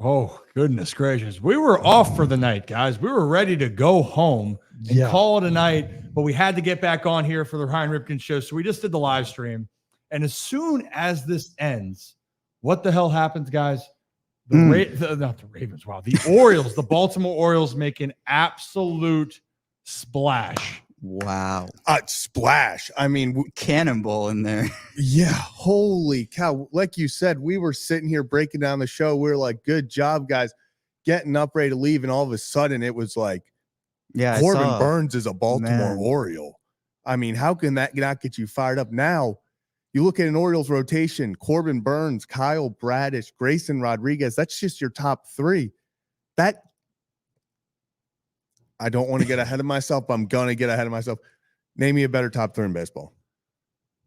Oh, goodness gracious. We were off for the night, guys. We were ready to go home and call it a night, but we had to get back on here for the Ryan Ripken Show. So we just did the live stream. And as soon as this ends, what the hell happens, guys? Not the Ravens. Wow. The Orioles, the Baltimore Orioles make an absolute splash. Wow. Splash. I mean, cannonball in there. Yeah. Holy cow. Like you said, we were sitting here breaking down the show. We were like, good job, guys, getting up ready to leave. And all of a sudden it was like, Corbin Burnes is a Baltimore Oriole. I mean, how can that not get you fired up? Now you look at an Orioles rotation, Corbin Burnes, Kyle Bradish, Grayson Rodriguez. That's just your top three. I don't want to get ahead of myself, but I'm going to get ahead of myself. Name me a better top three in baseball.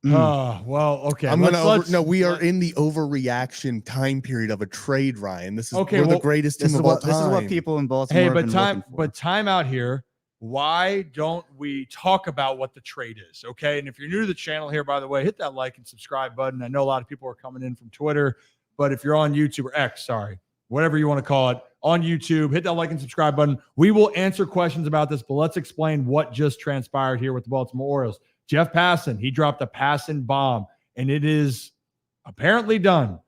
Well, okay. We are in the overreaction time period of a trade, Ryan. This is we're the greatest team of all time. This is what people in Baltimore but time out here. Why don't we talk about what the trade is? Okay. And if you're new to the channel here, by the way, hit that like and subscribe button. I know a lot of people are coming in from Twitter, but if you're on YouTube or X, whatever you want to call it, on YouTube, hit that like and subscribe button. We will answer questions about this, but let's explain what just transpired here with the Baltimore Orioles. Jeff Passan, he dropped a Passan bomb, and it is apparently done.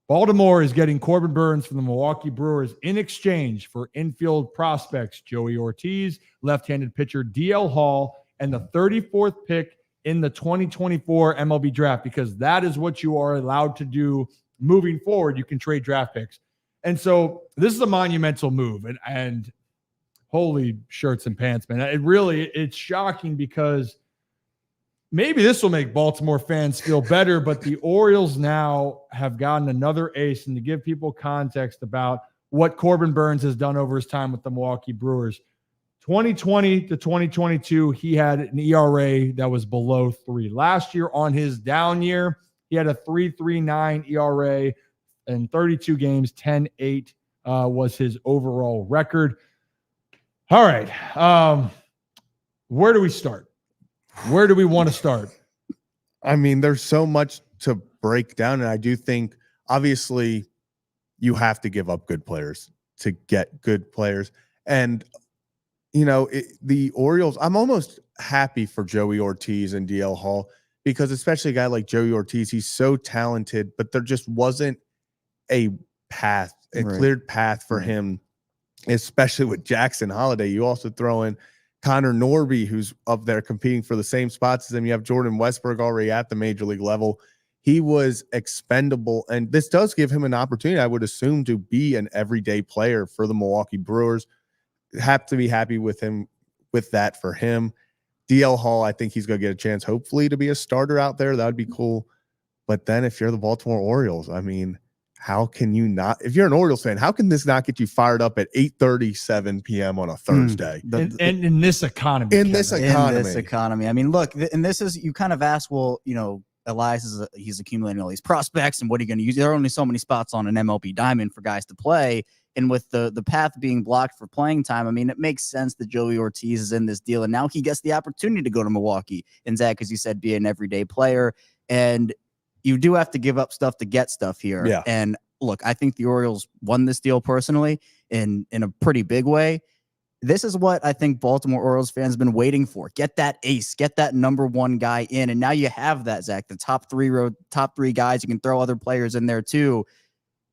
Baltimore is getting Corbin Burnes from the Milwaukee Brewers in exchange for infield prospects Joey Ortiz, left-handed pitcher DL Hall, and the 34th pick in the 2024 MLB draft, because that is what you are allowed to do moving forward. You can trade draft picks. And so this is a monumental move, and holy shirts and pants, man. It's shocking, because maybe this will make Baltimore fans feel better, but the Orioles now have gotten another ace. And to give people context about what Corbin Burnes has done over his time with the Milwaukee Brewers, 2020 to 2022, he had an ERA that was below 3. Last year, on his down year, he had a 3.39 ERA. In 32 games, 10-8 was his overall record. All right. Where do we start? Where do we want to start? I mean, there's so much to break down. And I do think, obviously, you have to give up good players to get good players. And, the Orioles, I'm almost happy for Joey Ortiz and DL Hall, because especially a guy like Joey Ortiz, he's so talented, but there just wasn't a cleared path for him, especially with Jackson Holiday. You also throw in Connor Norby, who's up there competing for the same spots as him. You have Jordan Westberg already at the major league level. He was expendable, and this does give him an opportunity, I would assume, to be an everyday player for the Milwaukee Brewers. Have to be happy with him, with that for him. DL Hall, I think he's going to get a chance, hopefully, to be a starter out there. That would be cool. But then if you're the Baltimore Orioles, I mean, how can you not, if you're an Orioles fan, how can this not get you fired up at 8:37 p.m. on a Thursday? And in this economy. In this economy. I mean, look, and this is, you kind of ask, well, Elias he's accumulating all these prospects, and what are you going to use? There are only so many spots on an MLB diamond for guys to play. And with the path being blocked for playing time, I mean, it makes sense that Joey Ortiz is in this deal, and now he gets the opportunity to go to Milwaukee. And Zach, as you said, be an everyday player. And you do have to give up stuff to get stuff here. Yeah. And look, I think the Orioles won this deal personally in a pretty big way. This is what I think Baltimore Orioles fans have been waiting for. Get that ace, get that number one guy in. And now you have that, Zach, the top three guys. You can throw other players in there too.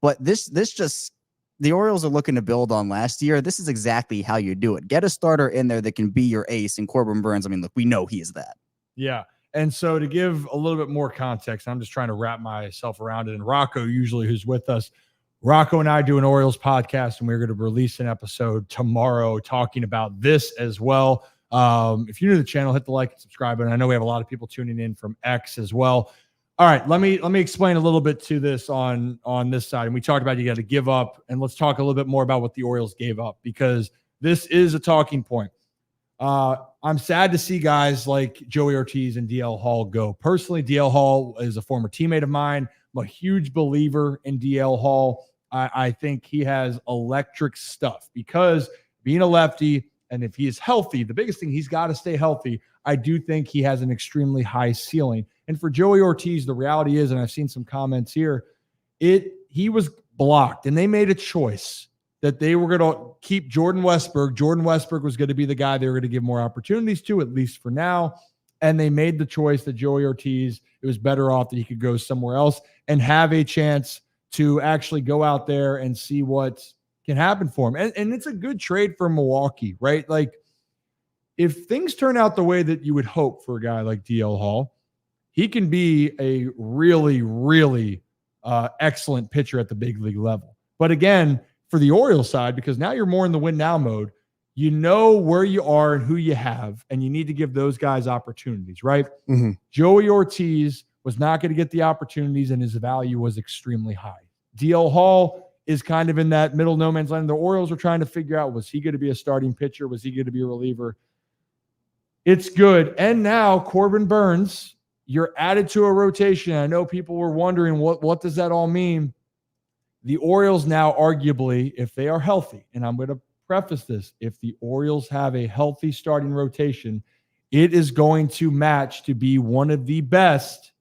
But the Orioles are looking to build on last year. This is exactly how you do it. Get a starter in there that can be your ace. And Corbin Burnes, I mean, look, we know he is that. Yeah. And so to give a little bit more context, I'm just trying to wrap myself around it. And Rocco, usually who's with us, Rocco and I do an Orioles podcast, and we're going to release an episode tomorrow talking about this as well. If you're new to the channel, hit the like and subscribe button. I know we have a lot of people tuning in from X as well. All right, let me explain a little bit to this on this side. And we talked about you got to give up, and let's talk a little bit more about what the Orioles gave up, because this is a talking point. I'm sad to see guys like Joey Ortiz and DL Hall go. Personally, DL Hall is a former teammate of mine. I'm a huge believer in DL Hall. I think he has electric stuff, because being a lefty, and if he is healthy, the biggest thing, he's got to stay healthy. I do think he has an extremely high ceiling. And for Joey Ortiz, the reality is, and I've seen some comments here, he was blocked, and they made a choice that they were going to keep Jordan Westburg. Jordan Westburg was going to be the guy they were going to give more opportunities to, at least for now. And they made the choice that Joey Ortiz, it was better off that he could go somewhere else and have a chance to actually go out there and see what can happen for him. And it's a good trade for Milwaukee, right? Like, if things turn out the way that you would hope for a guy like DL Hall, he can be a really, really excellent pitcher at the big league level. But again, for the Orioles side, because now you're more in the win now mode, you know where you are and who you have, and you need to give those guys opportunities, right? Mm-hmm. Joey Ortiz was not going to get the opportunities, and his value was extremely high. DL Hall is kind of in that middle no man's land. The Orioles are trying to figure out, was he going to be a starting pitcher? Was he going to be a reliever? It's good. And now Corbin Burnes, you're added to a rotation. I know people were wondering, what does that all mean? The Orioles now, arguably, if they are healthy, and I'm going to preface this, if the Orioles have a healthy starting rotation, it is going to match to be one of the best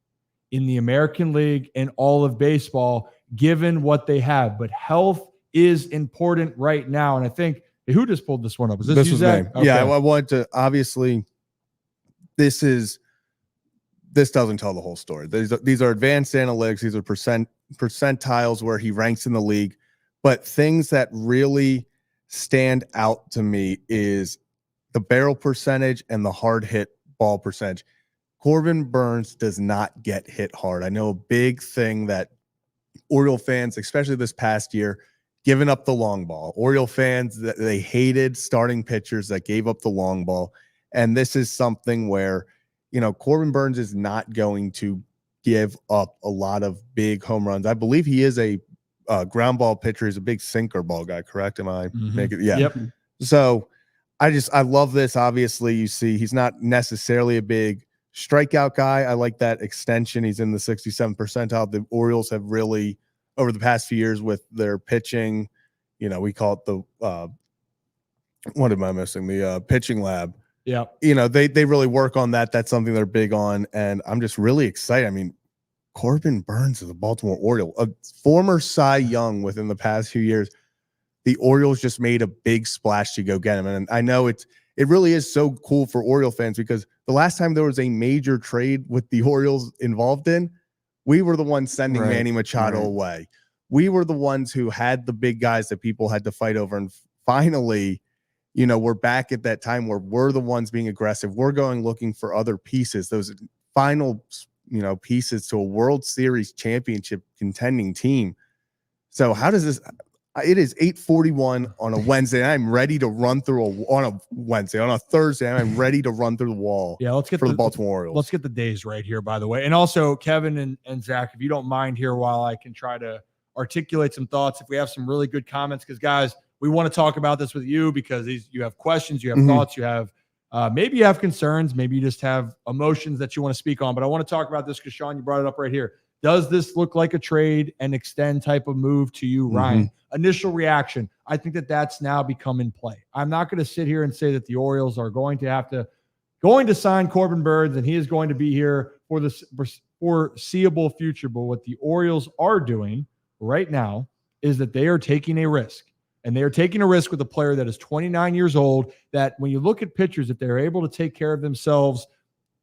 in the American League and all of baseball, given what they have. But health is important right now. And I think, who just pulled this one up? Was this you, was Zach? me. Okay. Yeah, I wanted to, obviously, this doesn't tell the whole story. These are advanced analytics. These are percentiles where he ranks in the league. But things that really stand out to me is the barrel percentage and the hard hit ball percentage. Corbin Burnes does not get hit hard. I know a big thing that Oriole fans, especially this past year, giving up the long ball. Oriole fans, they hated starting pitchers that gave up the long ball. And this is something where, Corbin Burnes is not going to give up a lot of big home runs. I believe he is a ground ball pitcher. He's a big sinker ball guy, correct? Am I making it? Yeah. Yep. So I love this. Obviously, you see he's not necessarily a big strikeout guy. I like that extension. He's in the 67th percentile. The Orioles have really, over the past few years with their pitching, we call it the what am I missing? The pitching lab. Yeah. They really work on that. That's something they're big on. And I'm just really excited. I mean, Corbin Burnes is a Baltimore Oriole, a former Cy Young within the past few years. The Orioles just made a big splash to go get him. And I know it really is so cool for Oriole fans, because the last time there was a major trade with the Orioles involved in, we were the ones sending Manny Machado away. We were the ones who had the big guys that people had to fight over. And finally, we're back at that time where we're the ones being aggressive. We're going looking for other pieces, those final, pieces to a World Series championship contending team. So how does this? It is 8:41 on a Wednesday. And I'm ready to run through on a Wednesday. On a Thursday, I'm ready to run through the wall. Yeah, let's get for the Baltimore Orioles. Let's get the days right here, by the way. And also, Kevin and Zach, if you don't mind here, while I can try to articulate some thoughts, if we have some really good comments, because guys, we want to talk about this with you, because you have questions, you have thoughts, you have maybe you have concerns, maybe you just have emotions that you want to speak on. But I want to talk about this because, Sean, you brought it up right here. Does this look like a trade and extend type of move to you, Ryan? Initial reaction. I think that's now become in play. I'm not going to sit here and say that the Orioles are going to sign Corbin Burnes and he is going to be here for the foreseeable future. But what the Orioles are doing right now is that they are taking a risk. And they are taking a risk with a player that is 29 years old, that when you look at pitchers, if they're able to take care of themselves,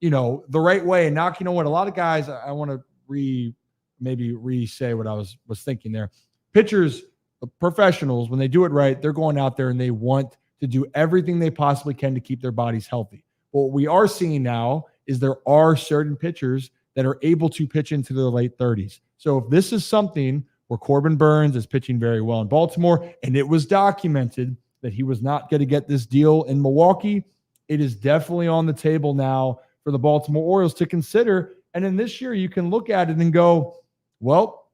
the right way, and not, a lot of guys, I want to re-say what I was thinking there. Pitchers, professionals, when they do it right, they're going out there and they want to do everything they possibly can to keep their bodies healthy. What we are seeing now is there are certain pitchers that are able to pitch into their late 30s. So if this is something where Corbin Burnes is pitching very well in Baltimore, and it was documented that he was not going to get this deal in Milwaukee, it is definitely on the table now for the Baltimore Orioles to consider. And then this year, you can look at it and go, well,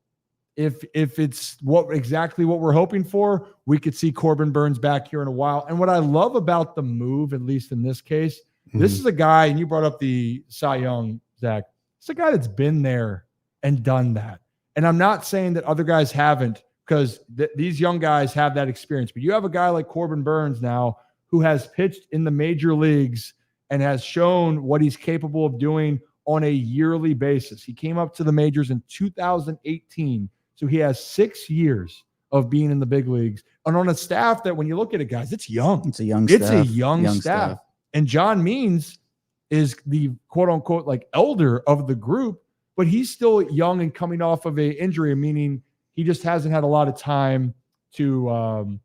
if it's exactly what we're hoping for, we could see Corbin Burnes back here in a while. And what I love about the move, at least in this case, this is a guy, and you brought up the Cy Young, Zach. It's a guy that's been there and done that. And I'm not saying that other guys haven't, because these young guys have that experience. But you have a guy like Corbin Burnes now who has pitched in the major leagues and has shown what he's capable of doing on a yearly basis. He came up to the majors in 2018, So he has 6 years of being in the big leagues and on a staff that when you look at it, guys, it's young. It's a young It's staff. a young staff. And John Means is the quote unquote like elder of the group, but he's still young and coming off of a injury, meaning he just hasn't had a lot of time to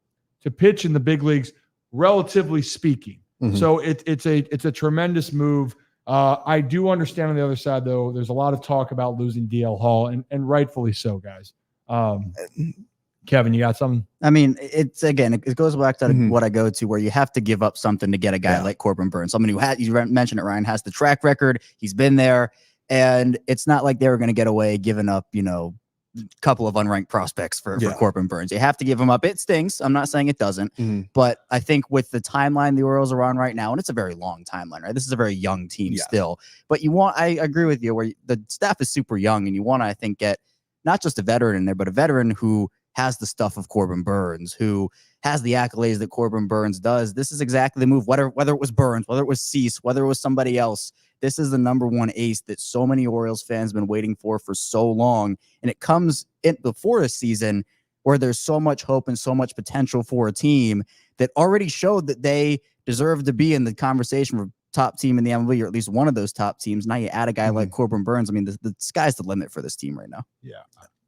pitch in the big leagues, relatively speaking. Mhm. So it's a tremendous move. I do understand on the other side, though, there's a lot of talk about losing DL Hall, and rightfully so, guys. Kevin, you got something? I mean, it's again, it goes back to Mhm. what I go to, where you have to give up something to get a guy like Corbin Burnes, someone who had, you mentioned it, Ryan, has the track record. He's been there, and it's not like they were going to get away giving up, a couple of unranked prospects for Corbin Burnes. You have to give him up. It stings. I'm not saying it doesn't, but I think with the timeline the Orioles are on right now, and it's a very long timeline, right? This is a very young team still, but I agree with you where the staff is super young, and you want to, I think, get not just a veteran in there, but a veteran who has the stuff of Corbin Burnes, who has the accolades that Corbin Burnes does. This is exactly the move, whether it was Burnes, whether it was Cease, whether it was somebody else. This is the number one ace that so many Orioles fans have been waiting for so long. And it comes in before a season where there's so much hope and so much potential for a team that already showed that they deserve to be in the conversation for top team in the MLB, or at least one of those top teams. Now you add a guy like Corbin Burnes. I mean, the sky's the limit for this team right now. Yeah.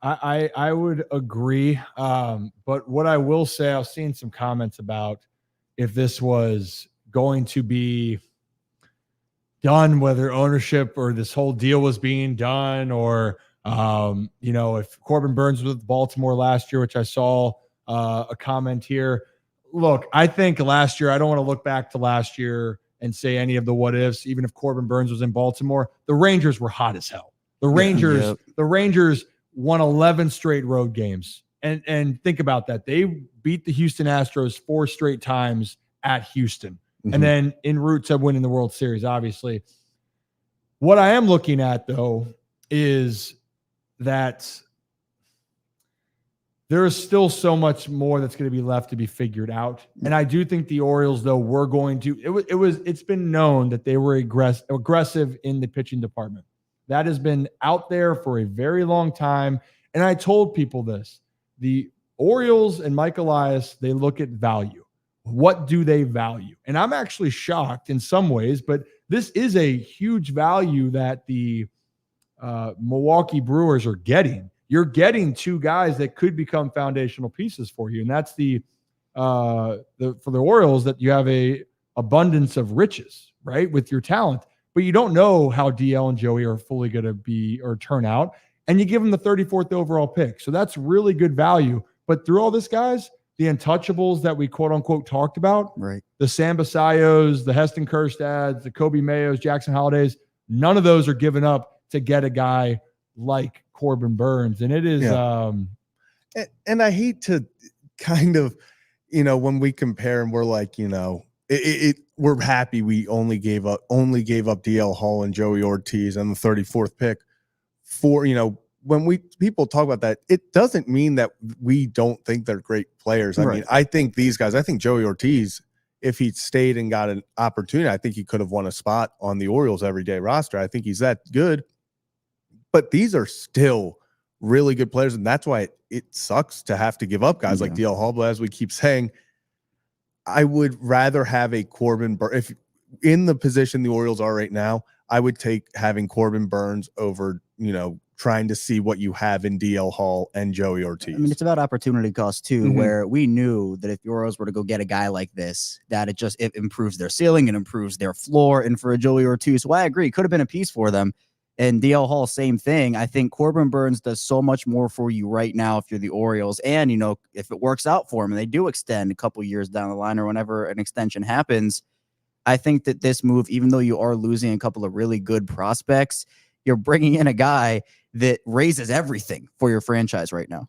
I would agree. But what I will say, I've seen some comments about if this was going to be done, whether ownership or this whole deal was being done, or, if Corbin Burnes was with Baltimore last year, which I saw a comment here. Look, I think last year, I don't want to look back to last year and say any of the what ifs, even if Corbin Burnes was in Baltimore. The Rangers were hot as hell. The Rangers won 11 straight road games. And think about that. They beat the Houston Astros 4 straight times at Houston. And then en route to winning the World Series, obviously. What I am looking at, though, is that there is still so much more that's going to be left to be figured out. And I do think the Orioles, though, were going to it's been known that they were aggressive in the pitching department. That has been out there for a very long time. And I told people this. The Orioles and Mike Elias, they look at value. What do they value? And I'm actually shocked in some ways, but this is a huge value that the Milwaukee Brewers are getting. You're getting 2 guys that could become foundational pieces for you. And that's for the Orioles, that you have a abundance of riches, right, with your talent. But you don't know how DL and Joey are fully going to be or turn out. And you give them the 34th overall pick. So that's really good value. But through all this, guys, the untouchables that we quote unquote talked about, right? The Sam Basayos, the Heston Kjerstads, the Kobe Mayos, Jackson Hollidays, none of those are given up to get a guy like Corbin Burnes. And it is and I hate to kind of, when we compare and we're like, we're happy we only gave up DL Hall and Joey Ortiz and the 34th pick for, when people talk about that, it doesn't mean that we don't think they're great players. I mean, I think these guys, I think Joey Ortiz, if he stayed and got an opportunity, I think he could have won a spot on the Orioles everyday roster. I think he's that good. But these are still really good players, and that's why it sucks to have to give up guys like DL Hall. But as we keep saying, I would rather have a Corbin Burnes. If in the position the Orioles are right now, I would take having Corbin Burnes over, trying to see what you have in DL Hall and Joey Ortiz. I mean, it's about opportunity cost too, where we knew that if the Orioles were to go get a guy like this, that it improves their ceiling and improves their floor. And for a Joey Ortiz, well, I agree, could have been a piece for them. And DL Hall, same thing. I think Corbin Burnes does so much more for you right now if you're the Orioles. And, if it works out for him and they do extend a couple years down the line or whenever an extension happens, I think that this move, even though you are losing a couple of really good prospects, you're bringing in a guy that raises everything for your franchise right now.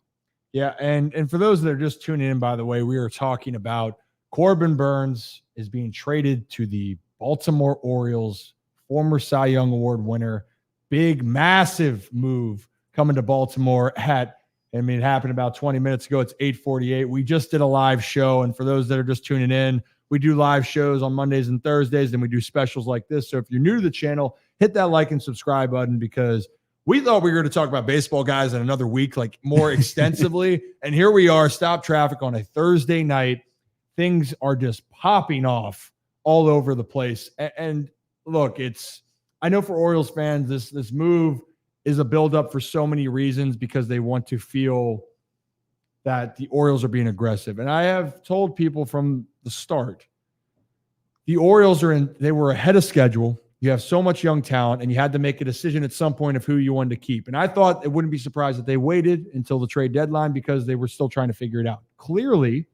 Yeah, and for those that are just tuning in, by the way, we are talking about Corbin Burnes is being traded to the Baltimore Orioles, former Cy Young Award winner. Big, massive move coming to Baltimore it happened about 20 minutes ago. It's 8:48. We just did a live show. And for those that are just tuning in, we do live shows on Mondays and Thursdays, and we do specials like this. So if you're new to the channel, hit that like and subscribe button, because We thought we were going to talk about baseball, guys, in another week, like more extensively. And here we are, stop traffic on a Thursday night. Things are just popping off all over the place. And look, I know for Orioles fans, this move is a buildup for so many reasons because they want to feel that the Orioles are being aggressive. And I have told people from the start, the Orioles they were ahead of schedule. You have so much young talent, and you had to make a decision at some point of who you wanted to keep. And I thought it wouldn't be surprised that they waited until the trade deadline because they were still trying to figure it out. Clearly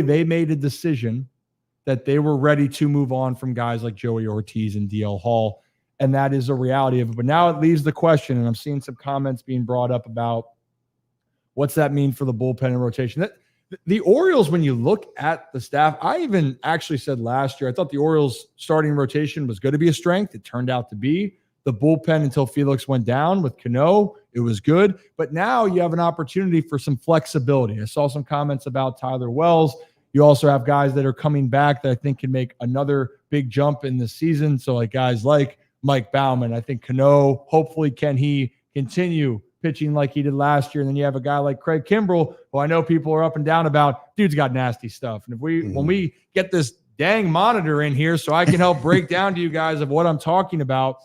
they made a decision that they were ready to move on from guys like Joey Ortiz and DL Hall, and that is a reality of it. But now it leaves the question, and I'm seeing some comments being brought up about what's that mean for the bullpen and rotation. The Orioles, when you look at the staff, I even actually said last year, I thought the Orioles starting rotation was going to be a strength. It turned out to be. The bullpen until Felix went down with Cano, it was good. But now you have an opportunity for some flexibility. I saw some comments about Tyler Wells. You also have guys that are coming back that I think can make another big jump in the season. So like guys like Mike Baumann, I think Cano, hopefully can he continue pitching like he did last year. And then you have a guy like Craig Kimbrell, who I know people are up and down about. Dude's got nasty stuff. And if when we get this dang monitor in here so I can help break down to you guys of what I'm talking about.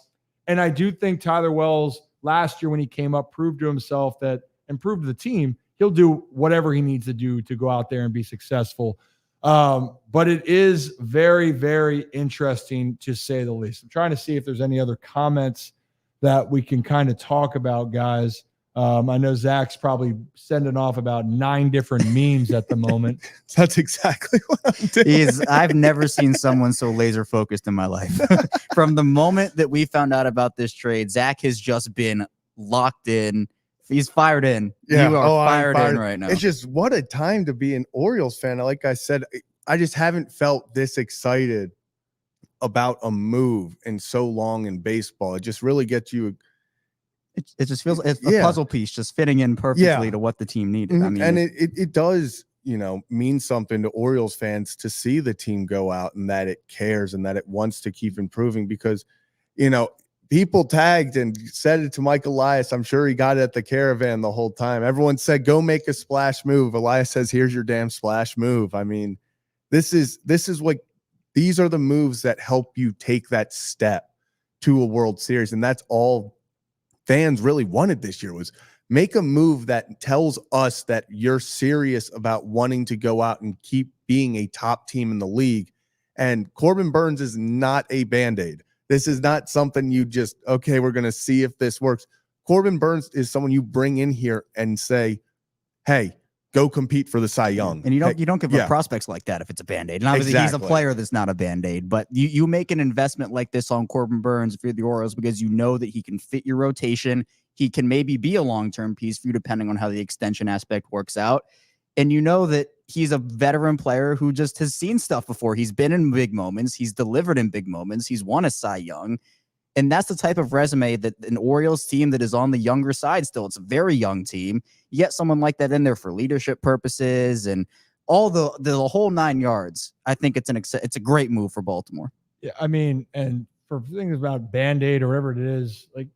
And I do think Tyler Wells last year when he came up proved to himself that and proved to the team he'll do whatever he needs to do to go out there and be successful. But it is very, very interesting to say the least. I'm trying to see if there's any other comments that we can kind of talk about, guys. I know Zach's probably sending off about 9 different memes at the moment. That's exactly what I'm doing. I've never seen someone so laser focused in my life. From the moment that we found out about this trade, Zach has just been locked in. He's fired in. Yeah. You are fired in right now. It's just what a time to be an Orioles fan. Like I said, I just haven't felt this excited about a move in so long in baseball. It just really gets you. It just feels it's a puzzle piece just fitting in perfectly to what the team needed. I mean, and it does, mean something to Orioles fans to see the team go out and that it cares and that it wants to keep improving because, people tagged and said it to Mike Elias. I'm sure he got it at the caravan the whole time. Everyone said, go make a splash move. Elias says, here's your damn splash move. I mean, this is what these are the moves that help you take that step to a World Series. And that's all fans really wanted this year was make a move that tells us that you're serious about wanting to go out and keep being a top team in the league. And Corbin Burnes is not a Band-Aid. This is not something you just, okay, we're going to see if this works. Corbin Burnes is someone you bring in here and say, hey, go compete for the Cy Young. And you don't give up prospects like that if it's a Band-Aid. And obviously he's a player that's not a Band-Aid, but you make an investment like this on Corbin Burnes if you're the Orioles because you know that he can fit your rotation. He can maybe be a long-term piece for you depending on how the extension aspect works out. And you know that he's a veteran player who just has seen stuff before. He's been in big moments. He's delivered in big moments. He's won a Cy Young. And that's the type of resume that an Orioles team that is on the younger side still, it's a very young team. You get someone like that in there for leadership purposes and all the whole 9 yards. I think it's a great move for Baltimore. Yeah, I mean, and for things about Band-Aid or whatever it is, like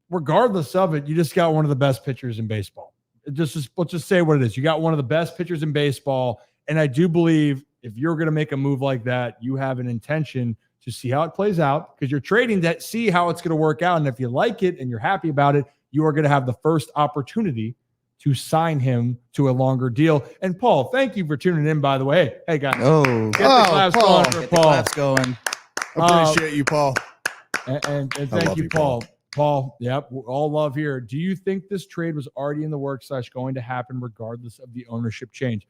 regardless of it, you just got one of the best pitchers in baseball. Let's just say what it is. You got one of the best pitchers in baseball. And I do believe if you're going to make a move like that, you have an intention to see how it plays out because you're trading to see how it's going to work out. And if you like it and you're happy about it, you are going to have the first opportunity to sign him to a longer deal. And Paul, thank you for tuning in, by the way. Hey guys. Get the claps Paul. going for Paul. Going. Appreciate you, Paul. And thank you, Paul. Paul, yep, all love here. Do you think this trade was already in the works / going to happen regardless of the ownership change?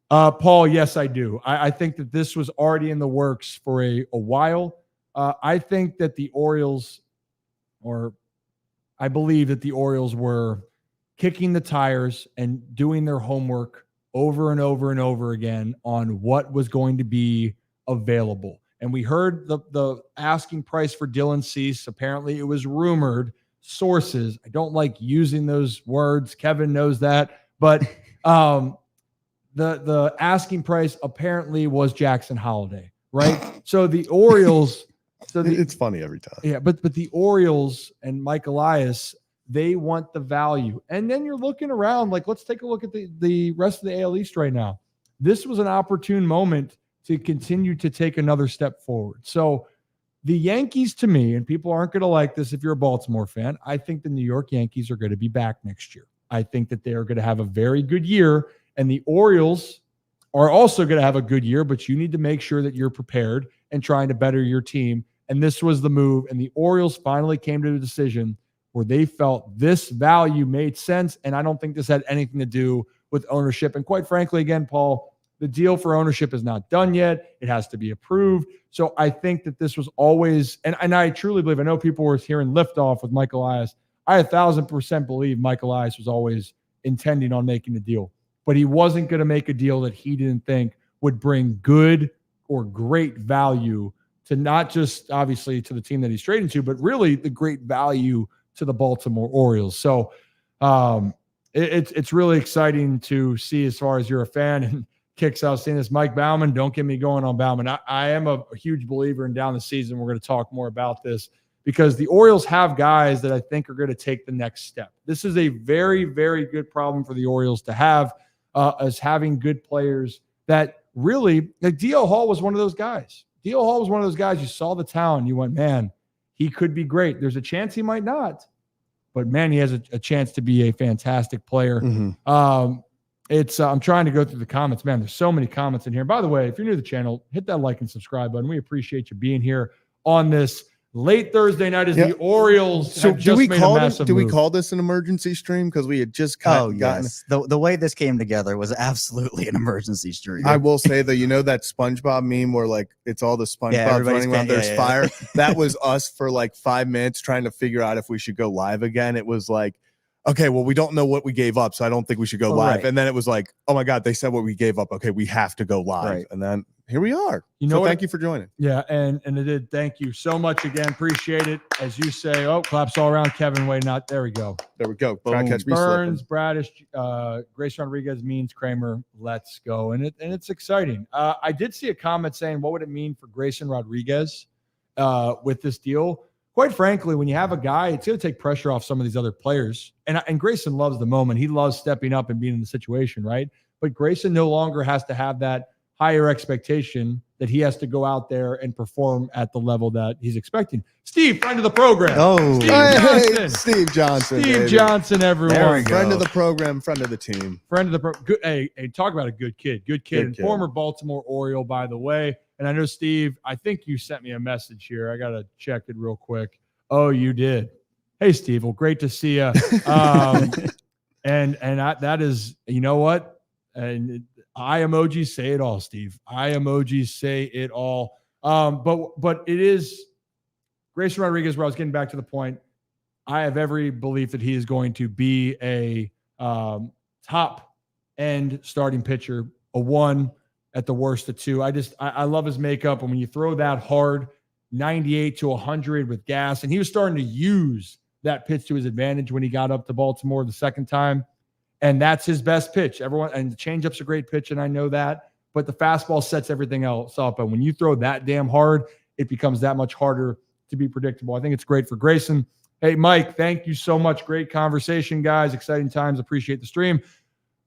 Paul, yes, I do. I think that this was already in the works for a while. I think that the Orioles, or I believe that the Orioles were kicking the tires and doing their homework over and over and over again on what was going to be available. And we heard the asking price for Dylan Cease. Apparently, it was rumored. Sources. I don't like using those words. Kevin knows that. But the asking price apparently was Jackson Holiday, right? So the Orioles So it's funny every time. Yeah, but the Orioles and Mike Elias, they want the value. And then you're looking around, like, let's take a look at the rest of the AL East right now. This was an opportune moment to continue to take another step forward. So the Yankees, to me, and people aren't going to like this if you're a Baltimore fan, I think the New York Yankees are going to be back next year. I think that they are going to have a very good year, and the Orioles are also going to have a good year, but you need to make sure that you're prepared and trying to better your team. And this was the move, and the Orioles finally came to a decision where they felt this value made sense, and I don't think this had anything to do with ownership. And quite frankly, again, Paul, the deal for ownership is not done yet. It has to be approved. So I think that this was always, and I truly believe, I know people were hearing liftoff with Mike Elias. I 1,000% believe Mike Elias was always intending on making the deal, but he wasn't going to make a deal that he didn't think would bring good or great value to not just obviously to the team that he's trading to, but really the great value to the Baltimore Orioles. So it's really exciting to see as far as you're a fan. And Kicks out seeing this. Mike Baumann, don't get me going on Baumann. I am a huge believer in down the season. We're going to talk more about this because the Orioles have guys that I think are going to take the next step. This is a very, very good problem for the Orioles to have, as having good players that really, like D.L. Hall was one of those guys. D.L. Hall was one of those guys. You saw the talent. You went, man, he could be great. There's a chance he might not, but man, he has a chance to be a fantastic player. Mm-hmm. I'm trying to go through the comments, man. There's so many comments in here. By the way, if you're new to the channel, hit that like and subscribe button. We appreciate you being here on this late Thursday night as the Orioles have just made a massive move. We call this an emergency stream? Because we had just gotten the way this came together was absolutely an emergency stream. I will say though, you know that SpongeBob meme where like it's all the SpongeBob running around, there's fire. That was us for like 5 minutes trying to figure out if we should go live again. It was like, okay, well, we don't know what we gave up, so I don't think we should go live. Right. And then it was like, oh my God, they said what we gave up. Okay, we have to go live. Right. And then here we are. Thank you for joining. Yeah, and it did. Thank you so much again. Appreciate it. As you say, claps all around. Kevin Wade, there we go. There we go. Burnes, Bradish, Grayson Rodriguez, Means, Kramer. Let's go. And it's exciting. I did see a comment saying, what would it mean for Grayson Rodriguez with this deal? Quite frankly, when you have a guy, it's going to take pressure off some of these other players. And Grayson loves the moment. He loves stepping up and being in the situation, right? But Grayson no longer has to have that higher expectation that he has to go out there and perform at the level that he's expecting. Steve, friend of the program. Steve Johnson. Steve Johnson, everyone. Friend of the program, friend of the team. Friend of the program. Hey, talk about a good kid. Good kid. Former Baltimore Oriole, by the way. And I know, Steve, I think you sent me a message here. I got to check it real quick. Oh, you did. Hey, Steve. Well, great to see you. That is, you know what? And eye emojis say it all, Steve. Eye emojis say it all. But it is Grayson Rodriguez, where I was getting back to the point. I have every belief that he is going to be a top end starting pitcher, a 1, at the worst, a 2. I love his makeup. And when you throw that hard, 98 to 100 with gas, and he was starting to use that pitch to his advantage when he got up to Baltimore the second time. And that's his best pitch. Everyone, and the changeup's a great pitch, and I know that, but the fastball sets everything else up. And when you throw that damn hard, it becomes that much harder to be predictable. I think it's great for Grayson. Hey, Mike, thank you so much. Great conversation, guys. Exciting times. Appreciate the stream.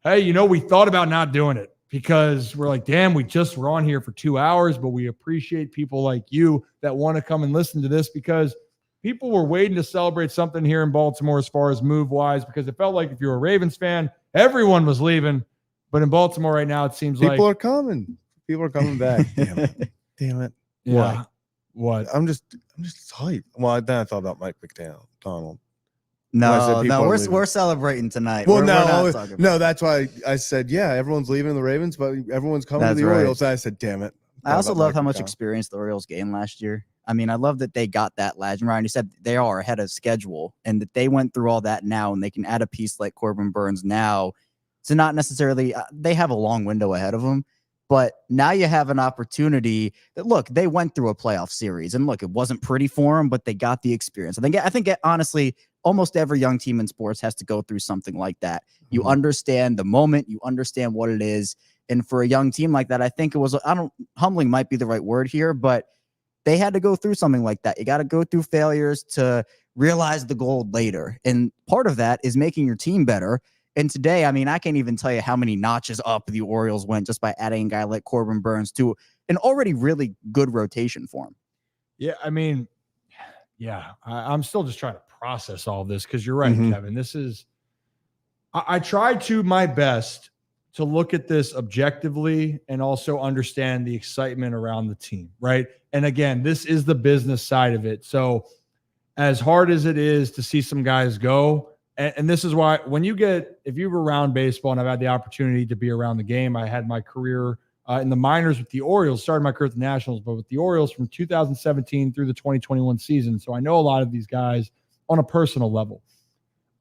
Hey, we thought about not doing it because we're like, damn, we're on here for 2 hours, but we appreciate people like you that want to come and listen to this because people were waiting to celebrate something here in Baltimore as far as move-wise, because it felt like if you're a Ravens fan, everyone was leaving. But in Baltimore right now, it seems people are coming. People are coming back. Damn it. Yeah. What? I'm just hyped. Well, then I thought about Mike McDonald. No, we're celebrating tonight. Well, no, that's why I said, yeah, everyone's leaving the Ravens, but everyone's coming to the Orioles. I said, damn it. I also love how much experience the Orioles gained last year. I mean, I love that they got that legend. Ryan, you said they are ahead of schedule and that they went through all that now and they can add a piece like Corbin Burnes now to not necessarily they have a long window ahead of them. But now you have an opportunity that, look, they went through a playoff series. And, look, it wasn't pretty for them, but they got the experience. I think honestly, almost every young team in sports has to go through something like that. You understand the moment. You understand what it is. And for a young team like that, I think it was, humbling might be the right word here, but they had to go through something like that. You got to go through failures to realize the gold later. And part of that is making your team better. And today, I mean, I can't even tell you how many notches up the Orioles went just by adding a guy like Corbin Burnes to an already really good rotation for him. Yeah, I mean, yeah, I'm still just trying to process all of this because you're right, Kevin. This is, I tried to my best to look at this objectively and also understand the excitement around the team, right? And again, this is the business side of it. So as hard as it is to see some guys go, and this is why if you were around baseball, and I've had the opportunity to be around the game, I had my career in the minors with the Orioles, started my career with the Nationals, but with the Orioles from 2017 through the 2021 season. So I know a lot of these guys on a personal level.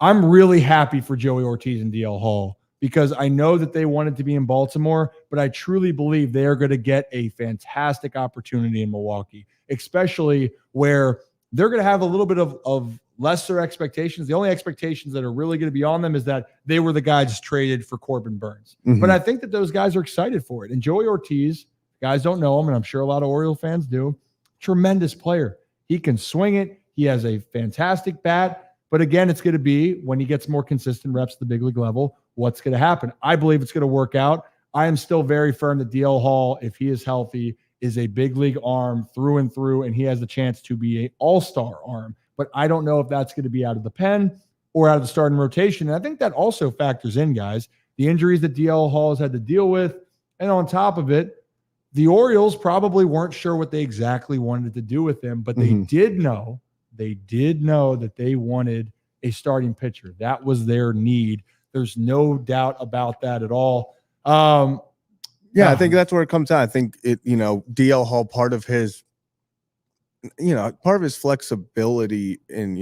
I'm really happy for Joey Ortiz and DL Hall because I know that they wanted to be in Baltimore, but I truly believe they are going to get a fantastic opportunity in Milwaukee, especially where they're going to have a little bit of lesser expectations. The only expectations that are really going to be on them is that they were the guys traded for Corbin Burnes. But I think that those guys are excited for it. And Joey Ortiz, guys don't know him, and I'm sure a lot of Oriole fans do, tremendous player. He can swing it. He has a fantastic bat. But again, it's going to be when he gets more consistent reps at the big league level, what's going to happen. I believe it's going to work out. I am still very firm that DL Hall, if he is healthy, is a big league arm through and through, and he has the chance to be an all-star arm. But I don't know if that's going to be out of the pen or out of the starting rotation. And I think that also factors in, guys, the injuries that DL Hall has had to deal with. And on top of it, the Orioles probably weren't sure what they exactly wanted to do with him, but they did know that they wanted a starting pitcher. That was their need. There's no doubt about that at all. I think that's where it comes out. I think DL Hall, part of his flexibility and,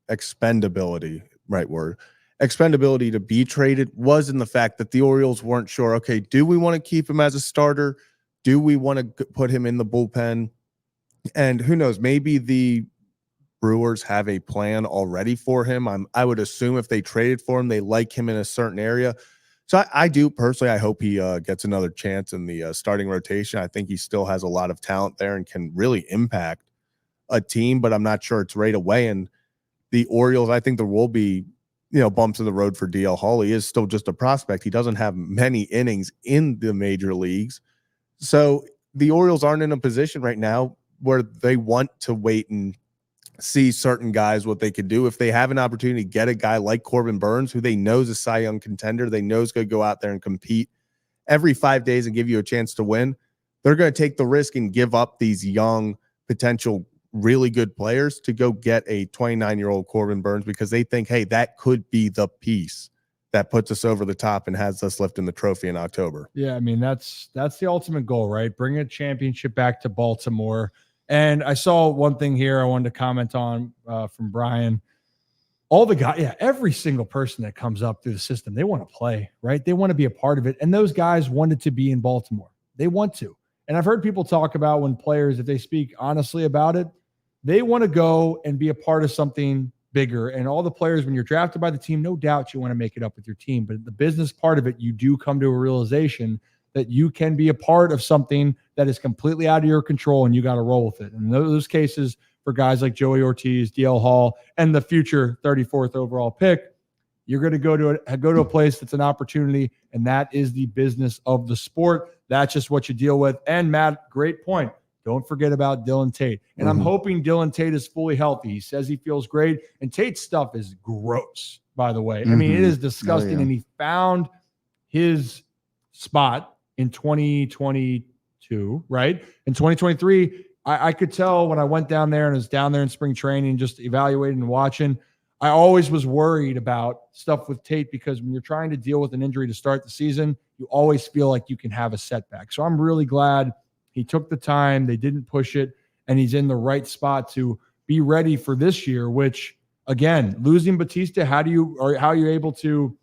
expendability, right word, expendability to be traded was in the fact that the Orioles weren't sure, okay, do we want to keep him as a starter? Do we want to put him in the bullpen? And who knows, maybe the Brewers have a plan already for him. I would assume if they traded for him, they like him in a certain area. So I do personally, I hope he gets another chance in the starting rotation. I think he still has a lot of talent there and can really impact a team, but I'm not sure it's right away. And the Orioles, I think there will be, bumps in the road for DL Hall. He is still just a prospect. He doesn't have many innings in the major leagues. So the Orioles aren't in a position right now where they want to wait and see certain guys what they could do. If they have an opportunity to get a guy like Corbin Burnes, who they know is a Cy Young contender, they know is going to go out there and compete every 5 days and give you a chance to win, they're going to take the risk and give up these young, potential, really good players to go get a 29-year-old Corbin Burnes because they think, hey, that could be the piece that puts us over the top and has us lifting the trophy in October. Yeah, I mean, that's the ultimate goal, right? Bring a championship back to Baltimore. And I saw one thing here I wanted to comment on from Brian. All the guys, every single person that comes up through the system, they want to play, right? They want to be a part of it. And those guys wanted to be in Baltimore. They want to. And I've heard people talk about when players, if they speak honestly about it, they want to go and be a part of something bigger. And all the players, when you're drafted by the team, no doubt you want to make it up with your team. But the business part of it, you do come to a realization that you can be a part of something that is completely out of your control and you got to roll with it. And those cases for guys like Joey Ortiz, DL Hall, and the future 34th overall pick, you're going to go to a place that's an opportunity, and that is the business of the sport. That's just what you deal with. And Matt, great point. Don't forget about Dylan Tate. And I'm hoping Dylan Tate is fully healthy. He says he feels great. And Tate's stuff is gross, by the way. I mean, it is disgusting. And he found his spot in 2022, right? In 2023, I could tell when I went down there and was down there in spring training, just evaluating and watching, I always was worried about stuff with Tate because when you're trying to deal with an injury to start the season, you always feel like you can have a setback. So I'm really glad he took the time. They didn't push it, and he's in the right spot to be ready for this year, which, again, losing Batista, how are you able to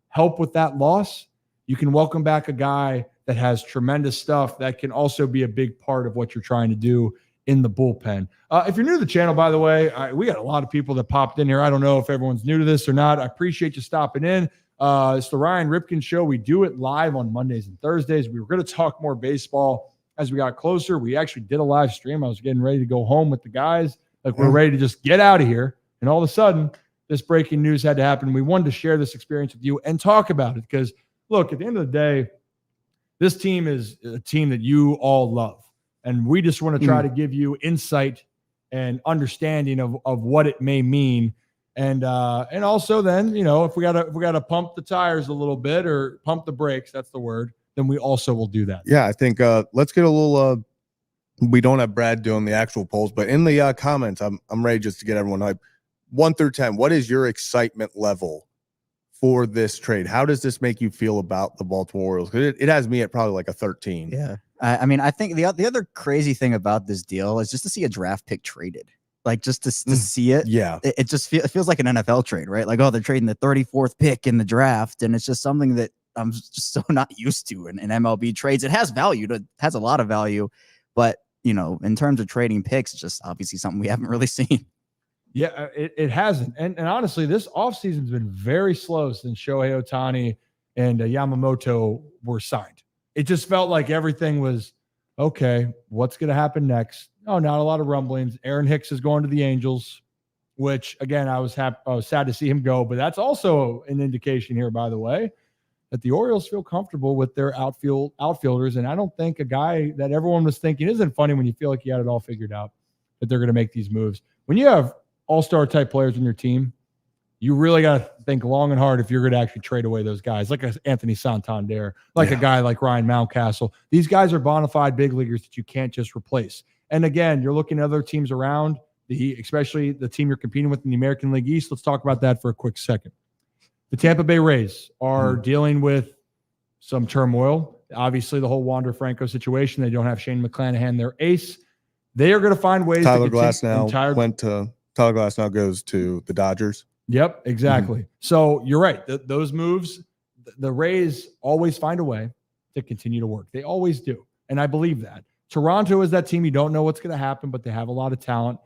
help with that loss? You can welcome back a guy that has tremendous stuff that can also be a big part of what you're trying to do in the bullpen. If you're new to the channel, by the way, we got a lot of people that popped in here. I don't know if everyone's new to this or not. I appreciate you stopping in. It's the Ryan Ripken Show. We do it live on Mondays and Thursdays. We were going to talk more baseball as we got closer. We actually did a live stream. I was getting ready to go home with the guys. Like, we're ready to just get out of here. And all of a sudden, this breaking news had to happen. We wanted to share this experience with you and talk about it because, look, at the end of the day, this team is a team that you all love. And we just want to try to give you insight and understanding of what it may mean. And also then, if we gotta pump the tires a little bit or pump the brakes, that's the word, then we also will do that. Yeah, I think let's get a little we don't have Brad doing the actual polls, but in the comments, I'm ready just to get everyone hyped. 1 through 10, what is your excitement level for this trade? How does this make you feel about the Baltimore Orioles? Because it has me at probably like a 13. Yeah. I mean, I think the other crazy thing about this deal is just to see a draft pick traded. Like, just to see it. Yeah. It just it feels like an NFL trade, right? Like, oh, they're trading the 34th pick in the draft. And it's just something that I'm just so not used to in MLB trades. It has value. It has a lot of value. But, in terms of trading picks, it's just obviously something we haven't really seen. Yeah, it hasn't. And honestly, this offseason has been very slow since Shohei Ohtani and Yamamoto were signed. It just felt like everything was, okay, what's going to happen next? Oh, not a lot of rumblings. Aaron Hicks is going to the Angels, which, again, I was sad to see him go. But that's also an indication here, by the way, that the Orioles feel comfortable with their outfielders. And I don't think a guy that everyone was thinking, isn't funny when you feel like you had it all figured out, that they're going to make these moves. When you have all-star type players in your team, you really got to think long and hard if you're going to actually trade away those guys, like Anthony Santander, like a guy like Ryan Mountcastle. These guys are bona fide big leaguers that you can't just replace. And again, you're looking at other teams around, especially the team you're competing with in the American League East. Let's talk about that for a quick second. The Tampa Bay Rays are dealing with some turmoil. Obviously, the whole Wander Franco situation. They don't have Shane McClanahan, their ace. They are going to find ways Tyler to Glasnow Tyler Glasnow goes to the Dodgers. Yep, exactly. So you're right. Those moves, the Rays always find a way to continue to work. They always do. And I believe that. Toronto is that team. You don't know what's going to happen, but they have a lot of talent.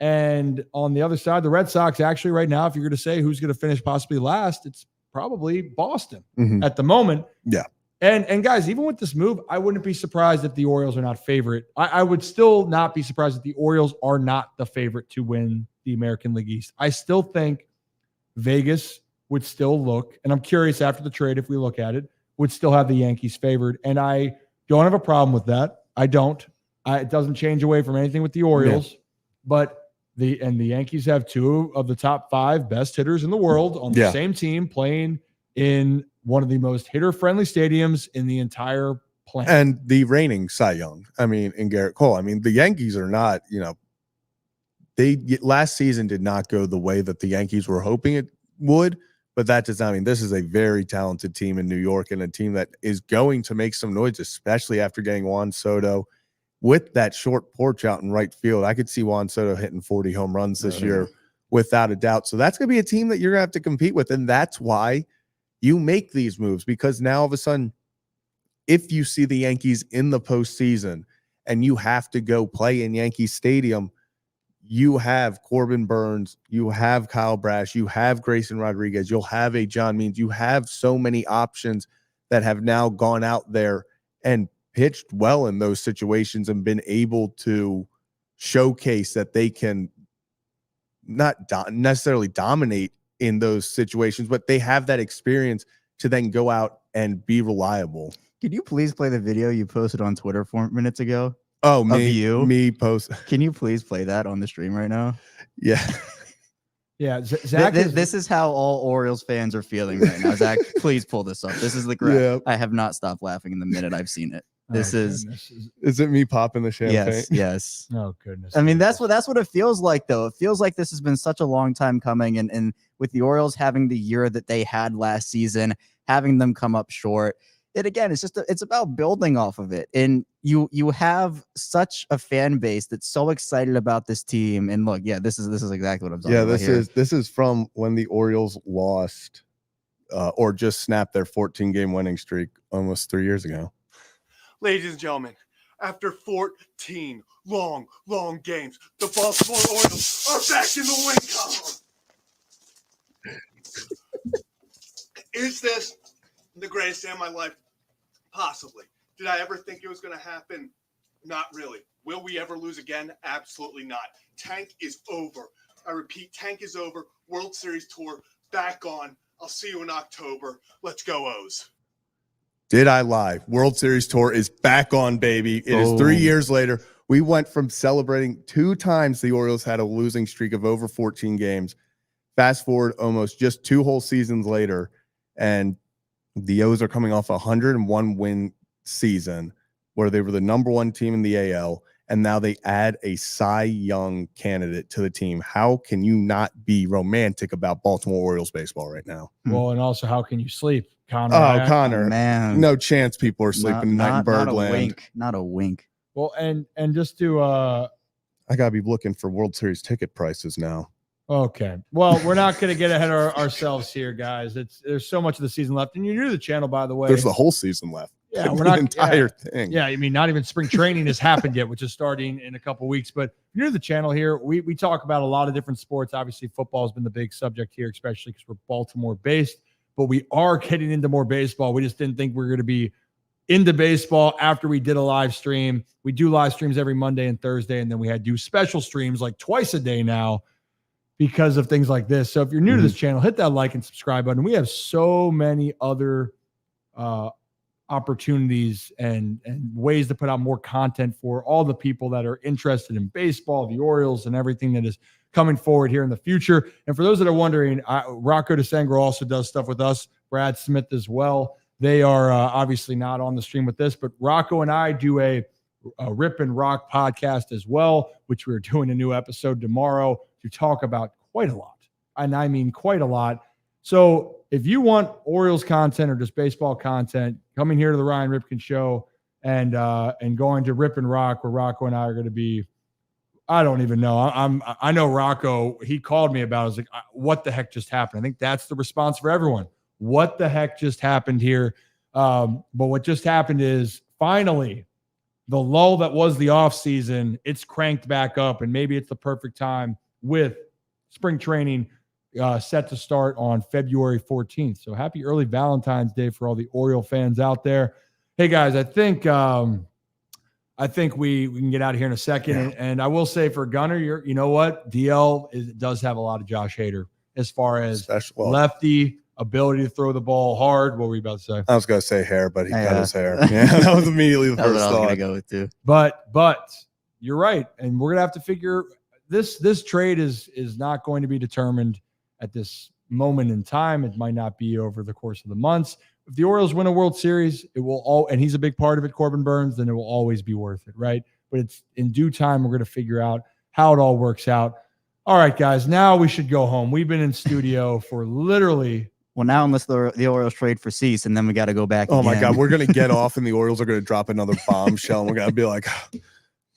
And on the other side, the Red Sox, actually right now, if you're going to say who's going to finish possibly last, it's probably Boston at the moment. Yeah. And guys, even with this move, I wouldn't be surprised if the Orioles are not favorite. I would still not be surprised if the Orioles are not the favorite to win the American League East. I still think Vegas would still look, and I'm curious after the trade, if we look at it, would still have the Yankees favored. And I don't have a problem with that. I don't. It doesn't change away from anything with the Orioles. Yeah. But the Yankees have 2 of the top 5 best hitters in the world on the same team playing in one of the most hitter-friendly stadiums in the entire planet. And the reigning Cy Young, in Garrett Cole. The Yankees are not, they last season did not go the way that the Yankees were hoping it would, but that does not mean this is a very talented team in New York and a team that is going to make some noise, especially after getting Juan Soto with that short porch out in right field. I could see Juan Soto hitting 40 home runs this year without a doubt. So that's going to be a team that you're going to have to compete with. And that's why you make these moves, because now all of a sudden, if you see the Yankees in the postseason and you have to go play in Yankee Stadium, you have Corbin Burnes, you have Kyle Brash, you have Grayson Rodriguez, you'll have a John Means, you have so many options that have now gone out there and pitched well in those situations and been able to showcase that they can not necessarily dominate in those situations, but they have that experience to then go out and be reliable. Can you please play the video you posted on Twitter 4 minutes ago? Oh, me post. Can you please play that on the stream right now? Yeah. Yeah. Zach, this is how all Orioles fans are feeling right now. Zach, please pull this up. This is the graph. Yeah. I have not stopped laughing in the minute I've seen it. This is it me popping the champagne? Yes. Oh, goodness. That's what it feels like, though. It feels like this has been such a long time coming. And with the Orioles having the year that they had last season, having them come up short, it's about building off of it. And you have such a fan base that's so excited about this team. And look, this is exactly what I'm talking about. This is from when the Orioles lost or just snapped their 14-game winning streak almost 3 years ago. Ladies and gentlemen, after 14 long games, the Baltimore Orioles are back in the win column. Is this the greatest day of my life? Possibly. Did I ever think it was going to happen? Not really. Will we ever lose again? Absolutely not. Tank is over. I repeat, tank is over. World Series tour back on. I'll see you in October. Let's go, O's. Did I lie? World Series tour is back on, baby. It is 3 years later. We went from celebrating 2 times the Orioles had a losing streak of over 14 games. Fast forward almost just 2 whole seasons later, and the O's are coming off a 101 win season where they were the number 1 team in the AL, and now they add a Cy Young candidate to the team. How can you not be romantic about Baltimore Orioles baseball right now? Well, and also, how can you sleep, Connor? Connor, man, no chance people are sleeping tonight in Birdland. Not a wink. Well, and just to I gotta be looking for World Series ticket prices now. Okay. Well, we're not going to get ahead of ourselves here, guys. There's so much of the season left, and you're new to the channel, by the way. There's the whole season left. Yeah, we're the not entire thing. Yeah, I mean, not even spring training has happened yet, which is starting in a couple weeks. But if you're new to the channel here, we talk about a lot of different sports. Obviously, football has been the big subject here, especially because we're Baltimore based. But we are getting into more baseball. We just didn't think we were going to be into baseball after we did a live stream. We do live streams every Monday and Thursday, and then we had do special streams like twice a day now because of things like this. So if you're new to this channel, hit that like and subscribe button. We have so many other opportunities and ways to put out more content for all the people that are interested in baseball, the Orioles, and everything that is coming forward here in the future. And for those that are wondering, Rocco DeSangro also does stuff with us, Brad Smith as well. They are obviously not on the stream with this, but Rocco and I do a Rip and Rock podcast as well, which we're doing a new episode tomorrow to talk about quite a lot. And I mean quite a lot. So if you want Orioles content or just baseball content, coming here to the Ryan Ripken Show and going to Rip and Rock, where Rocco and I are going to be, I don't even know. I know Rocco, he called me about it. I was like, what the heck just happened? I think that's the response for everyone. What the heck just happened here? But what just happened is finally the lull that was the offseason, it's cranked back up, and maybe it's the perfect time with spring training set to start on February 14th. So happy early Valentine's Day for all the Oriole fans out there. Hey guys, I think we can get out of here in a second. Yeah. And I will say for Gunner, you know what? DL does have a lot of Josh Hader as far as lefty ability to throw the ball hard. What were you about to say? I was going to say hair, but he cut his hair. Yeah, that was immediately the That's first what I was thought. going to go with too. But you're right. And we're going to have to figure this trade is not going to be determined at this moment in time. It might not be over the course of the months. If the Orioles win a World Series, it will and he's a big part of it, Corbin Burnes, then it will always be worth it, right? But it's in due time, we're going to figure out how it all works out. All right, guys, now we should go home. We've been in studio for literally. Well, now unless the Orioles trade for Cease, and then we got to go back. Oh my again. God, we're going to get off and the Orioles are going to drop another bombshell. And we're going to be like,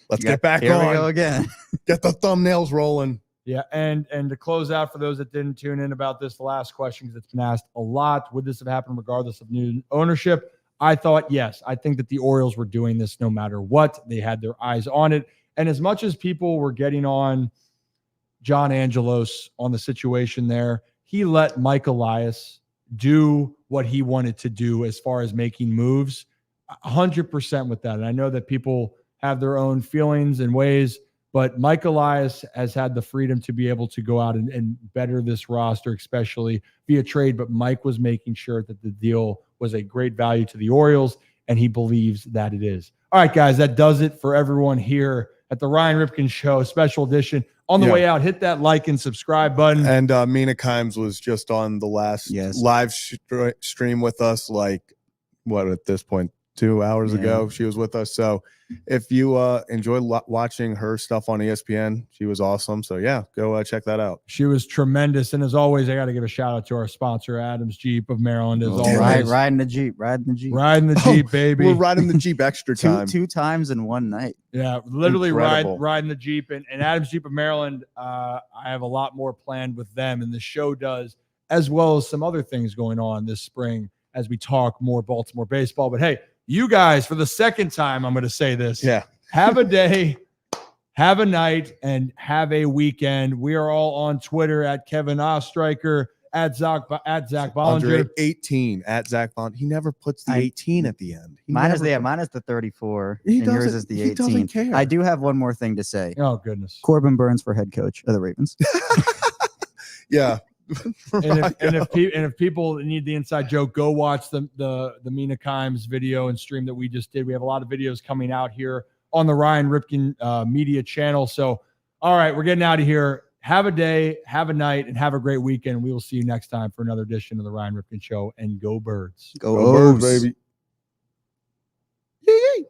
let's get back Here on. we go again. Get the thumbnails rolling. Yeah, and to close out, for those that didn't tune in about this, the last question, because it's been asked a lot, would this have happened regardless of new ownership? I thought yes. I think that the Orioles were doing this no matter what. They had their eyes on it. And as much as people were getting on John Angelos on the situation there, he let Mike Elias do what he wanted to do as far as making moves, 100% with that. And I know that people have their own feelings and ways, but Mike Elias has had the freedom to be able to go out and better this roster, especially via trade. But Mike was making sure that the deal was a great value to the Orioles, and he believes that it is. All right, guys, that does it for everyone here at the Ryan Ripken Show, special edition. On the way out, hit that like and subscribe button. And Mina Kimes was just on the last live stream with us, like, what, at this point, 2 hours ago, she was with us. So if you enjoy watching her stuff on ESPN, she was awesome. So yeah, go check that out. She was tremendous. And as always, I got to give a shout out to our sponsor, Adams Jeep of Maryland. As always, riding the Jeep, baby. We're riding the Jeep extra time. two times in one night. Yeah, literally Incredible. riding the Jeep. And Adams Jeep of Maryland, I have a lot more planned with them, and the show does, as well as some other things going on this spring as we talk more Baltimore baseball. But hey, you guys, for the second time, I'm going to say this. Yeah. Have a day, have a night, and have a weekend. We are all on Twitter at Kevin Ostreicher, at Zach Andre Bollinger. 18 at Zach Bond. He never puts the 18 at the end. Mine is the 34, He and yours doesn't- is the he doesn't 18. care. I do have one more thing to say. Oh goodness. Corbin Burnes for head coach of the Ravens. Yeah. And if people need the inside joke, go watch the Mina Kimes video and stream that we just did. We have a lot of videos coming out here on the Ryan Ripken media channel. So, all right, we're getting out of here. Have a day, have a night, and have a great weekend. We will see you next time for another edition of the Ryan Ripken Show. And go Birds. Go Birds, baby. Yay.